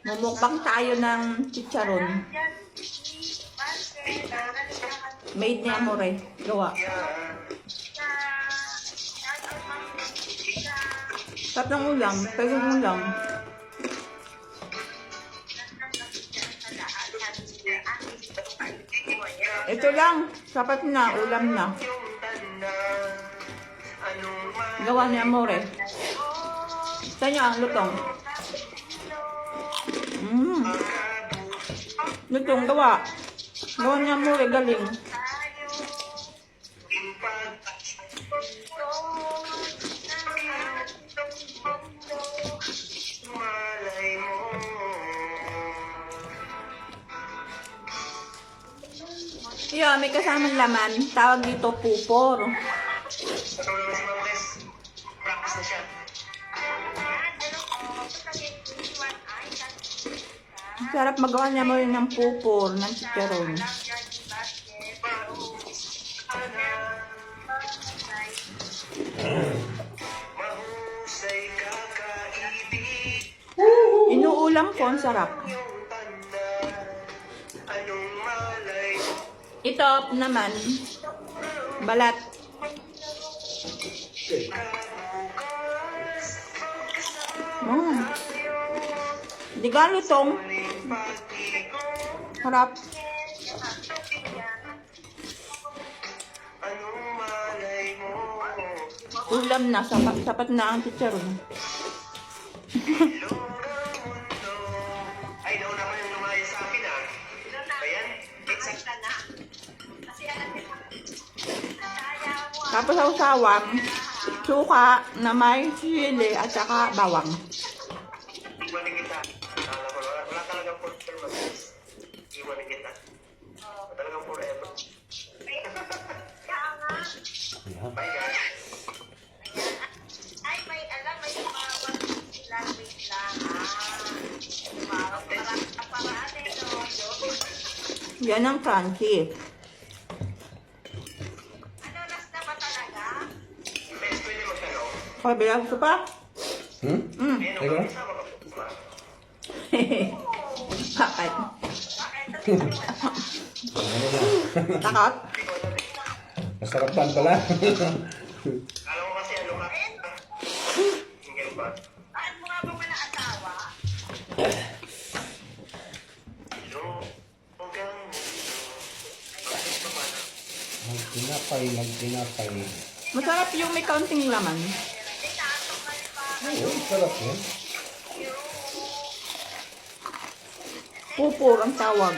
Mumukbang tayo ng chicharon. Made ni Amore. Gawa. Sarap ng ulam. Pwede ng ulam. Ito lang. Sapat na. Ulam na. Gawa ni Amore. Sa inyo ang lutong. Lutong gawa. Gawa ni Amore. Galing. Yeah, may kasamang laman. Tawag dito pupor. Sarap magawa niya mo rin ng pupor, ng chicharon. Inuulam ko, ang sarap. Ito naman, balat. Di ka lutong. Harap. Ulam na, sapat na ang chicharon. Tapos sausawan, suka na may sili at saka bawang. Yan ang crunchy. Bilang ko pa? Teka. Bakit? Takot? Masarapan pala. Alam mo kasi ano ka? Single ba? Bakit mo nga ba wala asawa? Magtinapay. Masarap yung may kaunting laman. Oo, sarap yan. Pupor ang tawag.